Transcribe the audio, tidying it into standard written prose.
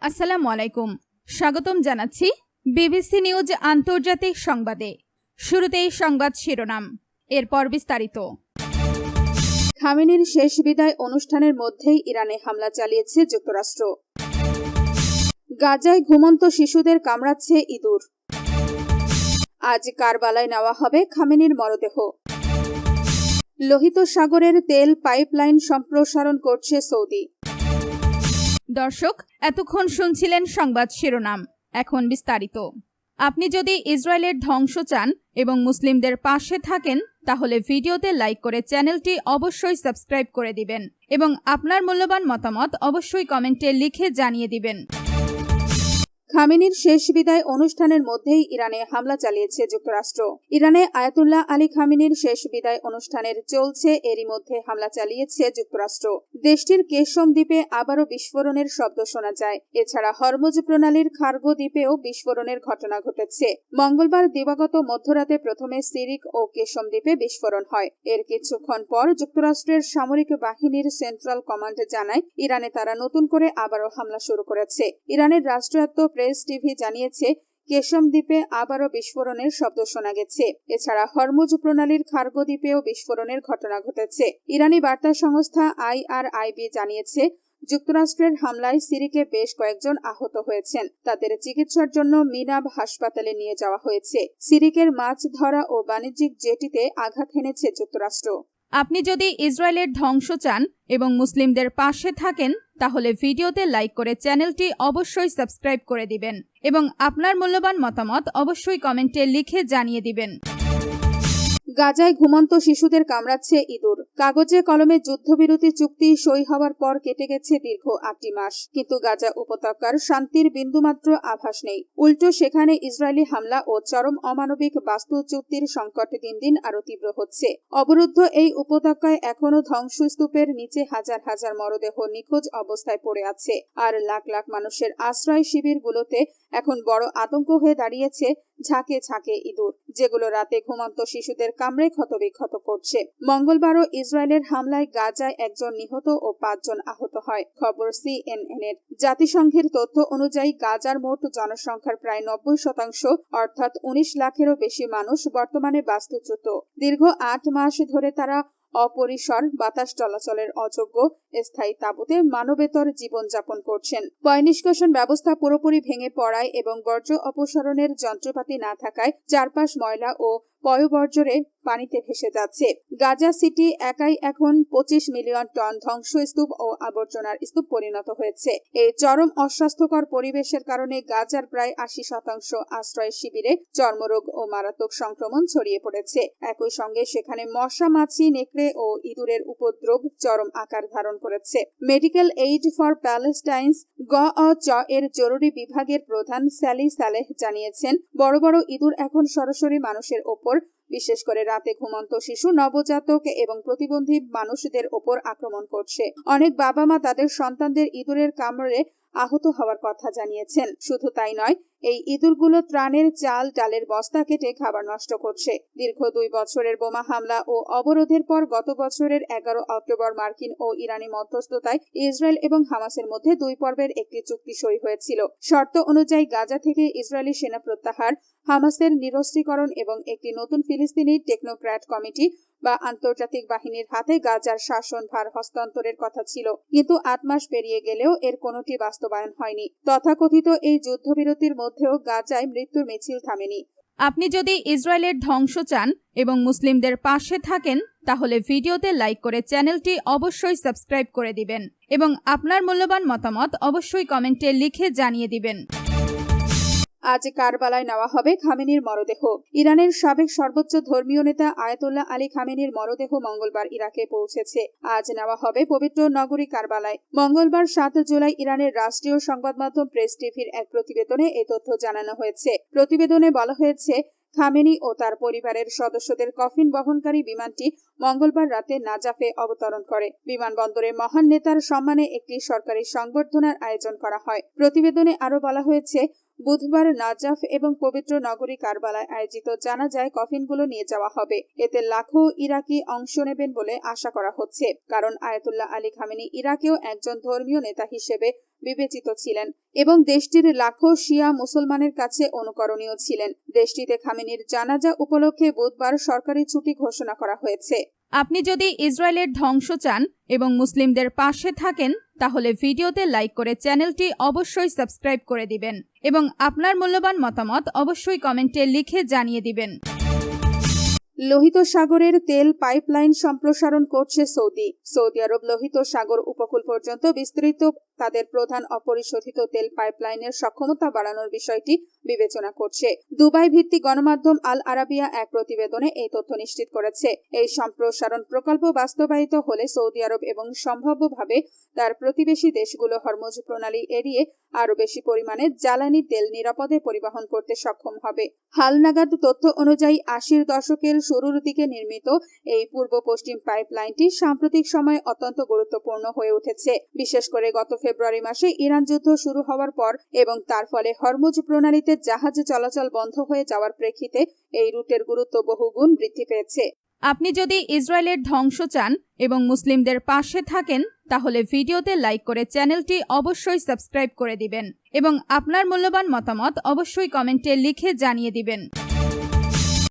আসসালামু আলাইকুম। স্বাগতম জানাচ্ছি বিবিসি নিউজ আন্তর্জাতিক সংবাদে। শুরুতেই সংবাদ শিরোনাম, এরপর বিস্তারিত। খামেনির শেষ বিদায় অনুষ্ঠানের মধ্যেই ইরানে হামলা চালিয়েছে যুক্তরাষ্ট্র। গাজায় ঘুমন্ত শিশুদের কামড়াচ্ছে ইঁদুর। আজ কারবালায় নেওয়া হবে খামেনির মরদেহ। লোহিত সাগরের তেল পাইপলাইন সম্প্রসারণ করছে সৌদি। দর্শক, এতক্ষণ শুনছিলেন সংবাদ শিরোনাম, এখন বিস্তারিত। আপনি যদি ইসরায়েলের ধ্বংস চান এবং মুসলিমদের পাশে থাকেন, তাহলে ভিডিওতে লাইক করে চ্যানেলটি অবশ্যই সাবস্ক্রাইব করে দিবেন এবং আপনার মূল্যবান মতামত অবশ্যই কমেন্টে লিখে জানিয়ে দিবেন। খামেনির শেষ বিদায় অনুষ্ঠানের মধ্যেই ইরানে হামলা চালিয়েছে যুক্তরাষ্ট্র। ইরানে আয়াতুল্লাহ আলী খামেনির শেষ বিদায় অনুষ্ঠানের চলছে, এরই মধ্যে হামলা চালিয়েছে যুক্তরাষ্ট্র। দেশটির কেশম দ্বীপে আবারও বিস্ফোরণের শব্দ শোনা যায়। এছাড়া হরমুজ প্রণালীর খার্গো দ্বীপেও বিস্ফোরণের ঘটনা ঘটেছে। মঙ্গলবার দিবাগত মধ্যরাতে প্রথমে সিরিক ও কেশম দ্বীপে বিস্ফোরণ হয়। এর কিছুক্ষণ পর যুক্তরাষ্ট্রের সামরিক বাহিনীর সেন্ট্রাল কমান্ড জানায় ইরানে তারা নতুন করে আবারও হামলা শুরু করেছে। ইরানের রাষ্ট্রায়ত্ত প্রেস টিভি জানিয়েছে কেশম দ্বীপে আবারও বিস্ফোরণের শব্দ শোনা গেছে। এছাড়া হরমুজ প্রণালীর খার্গো দ্বীপেও বিস্ফোরণের ঘটনা ঘটেছে। ইরানি বার্তা সংস্থা IRIB জানিয়েছে যুক্তরাষ্ট্রের হামলায় সিরিকে বেশ কয়েকজন আহত হয়েছেন। তাদের চিকিৎসার জন্য মিনাব হাসপাতালে নিয়ে যাওয়া হয়েছে। সিরিকের মাছ ধরা ও বাণিজ্যিক জেটিতে আঘাত হেনেছে যুক্তরাষ্ট্র। আপনি যদি ইসরায়েলের ধ্বংস চান এবং মুসলিমদের পাশে থাকেন, তাহলে ভিডিওতে লাইক করে চ্যানেলটি অবশ্যই সাবস্ক্রাইব করে দিবেন এবং আপনার মূল্যবান মতামত অবশ্যই কমেন্টে লিখে জানিয়ে দিবেন। গাজায় ঘুমন্ত শিশুদের কামড়াচ্ছে ইঁদুর। কাগজে কলমে যুদ্ধবিরতি চুক্তি সই হওয়ার পর কেটে গেছে দীর্ঘ 8টি মাস, কিন্তু গাজা উপত্যকার শান্তির বিন্দুমাত্র আভাস নেই। উল্টো সেখানে ইসরায়েলি হামলা ও চরম অমানবিক বাস্তু চুক্তির সংকট দিন দিন আরো তীব্র হচ্ছে। অবরুদ্ধ এই উপত্যকায় এখনো ধ্বংসস্তূপের নিচে হাজার হাজার মরদেহ নিখোঁজ অবস্থায় পড়ে আছে, আর লাখ লাখ মানুষের আশ্রয় শিবিরগুলোতে এখন বড় আতঙ্ক হয়ে দাঁড়িয়েছে ঝাঁকে ঝাঁকে ইঁদুর, যেগুলো রাতে ঘুমন্ত শিশুদের কামড়ে ক্ষতবিক্ষত করছে। মঙ্গলবারও ইসরায়েলের হামলায় গাজায় একজন নিহত ও 5 জন আহত হয়, খবর CNN এর। জাতিসংঘের তথ্য অনুযায়ী গাজার মোট জনসংখ্যার প্রায় 90%, অর্থাৎ 19 লাখেরও বেশি মানুষ বর্তমানে বাস্তুচ্যুত। দীর্ঘ 8 মাস ধরে তারা অপরিসর, বাতাস চলাচলের অযোগ্য স্থায়ী তাঁবুতে মানবেতর জীবনযাপন করছেন। পয়ঃনিষ্কাশন ব্যবস্থা পুরোপুরি ভেঙে পড়ায় এবং বর্জ্য অপসারণের যন্ত্রপাতি না থাকায় চারপাশ ময়লা ও পয়ঃবর্জ্যে পানিতে ভেসে যাচ্ছে। গাজা সিটি একাই এখন 25 মিলিয়ন টন ধ্বংসস্তূপ ও আবর্জনার স্তূপ পরিণত হয়েছে। এই চরম অস্বাস্থ্যকর পরিবেশের কারণে গাজার প্রায় 80% আশ্রয় শিবিরে চর্মরোগ ও মারাত্মক সংক্রমণ ছড়িয়ে পড়েছে। একই সঙ্গে সেখানে মশা, মাছি, নেকড়ে ও ইঁদুরের উপদ্রব চরম আকার ধারণ করেছে। মেডিকেল এইড ফর প্যালেস্টাইনস GOC এর জরুরি বিভাগের প্রধান স্যালি সালেহ জানিয়েছেন, বড় বড় ইঁদুর এখন সরাসরি মানুষের ওপর, বিশেষ করে রাতে ঘুমন্ত শিশু, নবজাতক এবং প্রতিবন্ধী মানুষদের ওপর আক্রমণ করছে। অনেক বাবা মা তাদের সন্তানদের ইঁদুরের কামড়ে আহত হওয়ার কথা জানিয়েছেন। শুধু তাই নয়, এই ইঁদুরগুলো ত্রাণের চাল ডালের বস্তা কেটে খাবার নষ্ট করছে। দীর্ঘ 2 বছরের বোমা হামলা ও অবরোধের পর গত বছরের 11 অক্টোবর মার্কিন ও ইরানি মধ্যস্থতায় ইসরায়েল এবং হামাসের মধ্যে 2 পর্বের একটি চুক্তি সই হয়েছিল। শর্ত অনুযায়ী গাজা থেকে ইসরায়েলি সেনা প্রত্যাহার, হামাসের নিরস্ত্রীকরণ এবং একটি নতুন ফিলিস্তিনি টেকনোক্র্যাট কমিটি বা আন্তর্জাতিক বাহিনীর হাতে গাজার শাসনভার হস্তান্তরের কথা ছিল। কিন্তু 8 মাস পেরিয়ে গেলেও এর কোনোটি বাস্তবায়ন হয়নি। তথাকথিত এই যুদ্ধবিরতির মধ্যেও গাজায় মৃত্যুর মিছিল থামেনি। আপনি যদি ইসরায়েলের ধ্বংস চান এবং মুসলিমদের পাশে থাকেন, তাহলে ভিডিওতে লাইক করে চ্যানেলটি অবশ্যই সাবস্ক্রাইব করে দিবেন এবং আপনার মূল্যবান মতামত অবশ্যই কমেন্টে লিখে জানিয়ে দিবেন। আজ কারবালায় নেওয়া হবে খামেনির মরদেহ। ইরানের সাবেক সর্বোচ্চ ধর্মীয় নেতা আয়াতুল্লাহ আলী খামেনির মরদেহ মঙ্গলবার ইরাকে পৌঁছেছে। আজ নেওয়া হবে পবিত্র নগরী কারবালায়। মঙ্গলবার 7 জুলাই ইরানের রাষ্ট্রীয় সংবাদ মাধ্যম প্রেস টিভির এক প্রতিবেদনে এই তথ্য জানানো হয়েছে। প্রতিবেদনে বলা হয়েছে, খামেনি ও তার পরিবারের সদস্যদের কফিন বহনকারী বিমানটি মঙ্গলবার রাতে নাজাফে অবতরণ করে। বিমানবন্দরে মহান নেতার সম্মানে একটি সরকারি সংবর্ধনার আয়োজন করা হয়। প্রতিবেদনে আরো বলা হয়েছে, বুধবার নাজাফ এবং পবিত্র নগরী কারবালায় আয়োজিত জানাজায় কফিনগুলো নিয়ে যাওয়া হবে। এতে লাখো ইরাকি অংশ নেবেন বলে আশা করা হচ্ছে, কারণ আয়াতুল্লাহ আলী খামেনি ইরাকেও একজন ধর্মীয় নেতা হিসেবে বিবেচিত ছিলেন এবং দেশটির লাখো শিয়া মুসলমানের কাছে অনুকরণীয় ছিলেন। দেশটিতে খামেনির জানাজা উপলক্ষে বুধবার সরকারি ছুটি ঘোষণা করা হয়েছে। আপনি যদি ইসরায়েলের ধ্বংস চান এবং মুসলিমদের পাশে থাকেন তাহলে ভিডিওতে লাইক করে চ্যানেলটি অবশ্যই সাবস্ক্রাইব করে দিবেন এবং আপনার মূল্যবান মতামত অবশ্যই কমেন্টে লিখে জানিয়ে দিবেন। লোহিত সাগরের তেল পাইপলাইন সম্প্রসারণ করছে সৌদি আরব লোহিত সাগর উপকূল পর্যন্ত বিস্তৃত তাদের প্রধান অপরিশোধিত তেল পাইপলাইনের সক্ষমতা বাড়ানোর বিষয়টি বিবেচনা করছে। দুবাই ভিত্তিক গণমাধ্যম আল আরাবিয়া এক প্রতিবেদনে এই তথ্য নিশ্চিত করেছে। এই সম্প্রসারণ প্রকল্প বাস্তবায়িত হলে সৌদি আরব এবং সম্ভাব্যভাবে তার প্রতিবেশী দেশগুলো হরমুজ প্রণালী এড়িয়ে আরও বেশি পরিমাণে জ্বালানি তেল নিরাপদে পরিবহন করতে সক্ষম হবে। হালনাগাদ তথ্য অনুযায়ী ৮০-এর দশকের শুরুর দিকে নির্মিত এই পূর্ব পশ্চিম পাইপলাইনটি সাম্প্রতিক সময়ে অত্যন্ত গুরুত্বপূর্ণ হয়ে উঠেছে, বিশেষ করে গত ফেব্রুয়ারি মাসে ইরান যুদ্ধ শুরু হওয়ার পর এবং তার ফলে হরমুজ প্রণালীতে জাহাজ চলাচল বন্ধ হয়ে যাওয়ার প্রেক্ষিতে এই রুটের গুরুত্ব বহুগুণ বৃদ্ধি পেয়েছে। আপনি যদি ইসরায়েলের ধ্বংস চান এবং মুসলিমদের পাশে থাকেন তাহলে ভিডিওতে লাইক করে চ্যানেলটি অবশ্যই সাবস্ক্রাইব করে দিবেন এবং আপনার মূল্যবান মতামত অবশ্যই কমেন্টে লিখে জানিয়ে দিবেন।